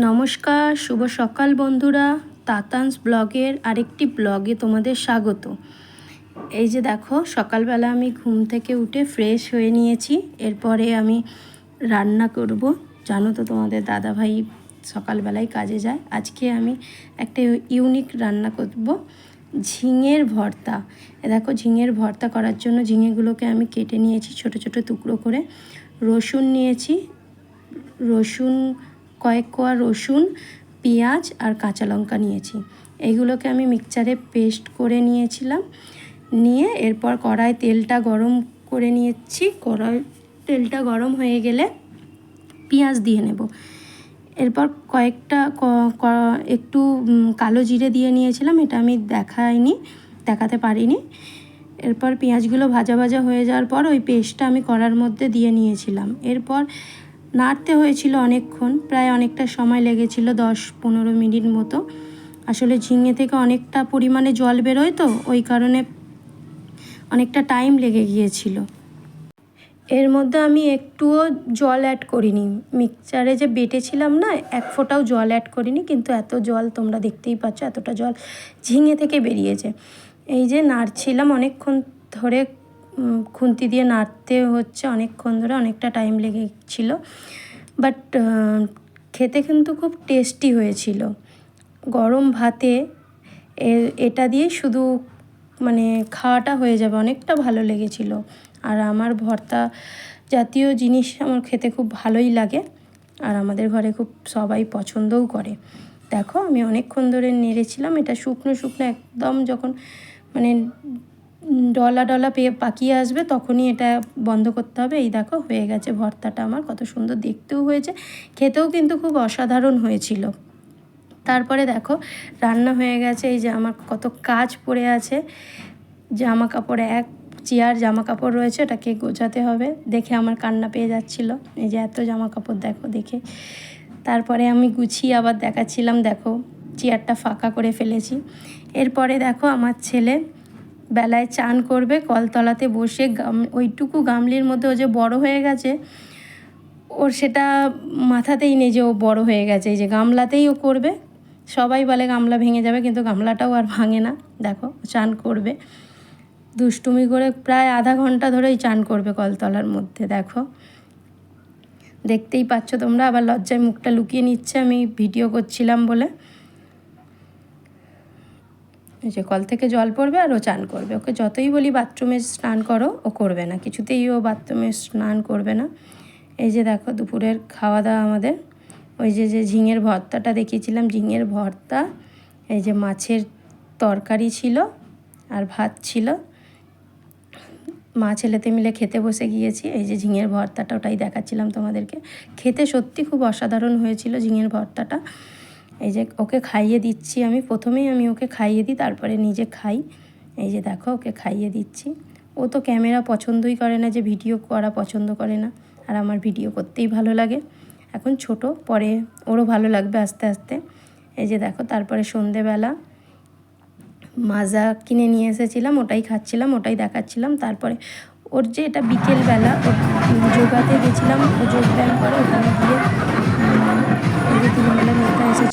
নমস্কার, শুভ সকাল বন্ধুরা। তাতানস ব্লগের আরেকটি ব্লগে তোমাদের স্বাগত। এই যে দেখো, সকালবেলা আমি ঘুম থেকে উঠে ফ্রেশ হয়ে নিয়েছি। এরপরে আমি রান্না করব। জানো তো তোমাদের দাদাভাই সকালবেলায় কাজে যায়। আজকে আমি একটা ইউনিক রান্না করব, ঝিঙের ভর্তা। দেখো, ঝিঙের ভর্তা করার জন্য ঝিঙেগুলোকে আমি কেটে নিয়েছি ছোট ছোট টুকরো করে। রসুন নিয়েছি, কয়েক কোয়া রসুন, পেঁয়াজ আর কাঁচা লঙ্কা নিয়েছি। এইগুলোকে আমি মিক্সচারে পেস্ট করে নিয়েছিলাম। নিয়ে এরপর কড়াই তেলটা গরম করে নিয়েছি। তেলটা গরম হয়ে গেলে পেঁয়াজ দিয়ে নেব। এরপর একটু কালো জিরে দিয়ে নিয়েছিলাম, এটা আমি দেখাতে পারিনি। এরপর পেঁয়াজগুলো ভাজা ভাজা হয়ে যাওয়ার পর ওই পেস্টটা আমি কড়ার মধ্যে দিয়ে নিয়েছিলাম। এরপর নাড়তে হয়েছিল অনেকক্ষণ, প্রায় অনেকটা সময় লেগেছিল, 10-15 মিনিট মতো। আসলে ঝিঙে থেকে অনেকটা পরিমাণে জল বেরোয়, তো ওই কারণে অনেকটা টাইম লেগে গিয়েছিল। এর মধ্যে আমি একটুও জল অ্যাড করিনি। মিক্সচারে যে বেটেছিলাম না, এক ফোঁটাও জল অ্যাড করিনি, কিন্তু এত জল তোমরা দেখতেই পাচ্ছ, এতটা জল ঝিঙে থেকে বেরিয়েছে। এই যে নাড়ছিলাম অনেকক্ষণ ধরে, খুন্তি দিয়ে নাড়তে হচ্ছে অনেকক্ষণ ধরে, অনেকটা টাইম লেগেছিল। বাট খেতে কিন্তু খুব টেস্টি হয়েছিল। গরম ভাতে এটা দিয়ে শুধু খাওয়াটা হয়ে যাবে, অনেকটা ভালো লেগেছিল। আর আমার ভর্তা জাতীয় জিনিস আমার খেতে খুব ভালোই লাগে, আর আমাদের ঘরে খুব সবাই পছন্দও করে। দেখো, আমি অনেকক্ষণ ধরে নেড়েছিলাম। এটা শুকনো শুকনো একদম, যখন ডলা পাকিয়ে আসবে তখনই এটা বন্ধ করতে হবে। এই দেখো, হয়ে গেছে ভর্তাটা আমার। কত সুন্দর দেখতেও হয়েছে, খেতেও কিন্তু খুব অসাধারণ হয়েছিল। তারপরে দেখো, রান্না হয়ে গেছে। এই যে আমার কত কাজ পড়ে আছে, জামা কাপড়, এক চেয়ার জামা কাপড় রয়েছে, ওটাকে গোছাতে হবে। দেখে আমার কান্না পেয়ে যাচ্ছিল, এই যে এত জামা কাপড় দেখে। তারপরে আমি গুছিয়ে আবার দেখাচ্ছিলাম, দেখো চেয়ারটা ফাঁকা করে ফেলেছি। এরপরে দেখো, আমার ছেলে বেলায় চান করবে কলতলাতে বসে। ওইটুকু গামলির মধ্যে ও যে বড় হয়ে গেছে, ওর সেটা মাথাতেই নেই যে ও বড় হয়ে গেছে। এই যে গামলাতেই ও করবে। সবাই বলে গামলা ভেঙে যাবে, কিন্তু গামলাটাও আর ভাঙে না। দেখো, চান করবে দুষ্টুমি করে, প্রায় আধা ঘন্টা ধরেই চান করবে কলতলার মধ্যে। দেখো, দেখতেই পাচ্ছ তোমরা। আবার লজ্জায় মুখটা লুকিয়ে নিচ্ছে আমি ভিডিও করছিলাম বলে। এই যে কল থেকে জল পড়বে আর ও চান করবে। ওকে যতই বলি বাথরুমে স্নান করো, ও করবে না, কিছুতেই ও বাথরুমে স্নান করবে না। এই যে দেখো, দুপুরের খাওয়া দাওয়া আমাদের ওই যে ঝিঙের ভর্তাটা দেখিয়েছিলাম, ঝিঙের ভর্তা, এই যে মাছের তরকারি ছিল আর ভাত ছিল। মা ছেলেতে মিলে খেতে বসে গিয়েছি। এই যে ঝিঙের ভর্তাটা, ওটাই দেখাচ্ছিলাম তোমাদেরকে। খেতে সত্যি খুব অসাধারণ হয়েছিল ঝিঙের ভর্তাটা। এই যে ওকে খাইয়ে দিচ্ছি আমি, প্রথমেই আমি ওকে খাইয়ে দিই, তারপরে নিজে খাই। এই যে দেখো, ওকে খাইয়ে দিচ্ছি। ও তো ক্যামেরা পছন্দই করে না, যে ভিডিও করা পছন্দ করে না, আর আমার ভিডিও করতেই ভালো লাগে। এখন ছোট, পরে ওরও ভালো লাগবে আস্তে আস্তে। এই যে দেখো, তারপরে সন্ধেবেলা মাজা কিনে নিয়ে এসেছিলাম, ওটাই খাচ্ছিলাম, ওটাই দেখাচ্ছিলাম। তারপরে ওর যে এটা বিকেলবেলা, ওর যোগাতে গেছিলাম, ও যোগব্যায়াম করে, ওখানে গিয়ে এই যে 3 বেলা মেয়েটা এসেছিল।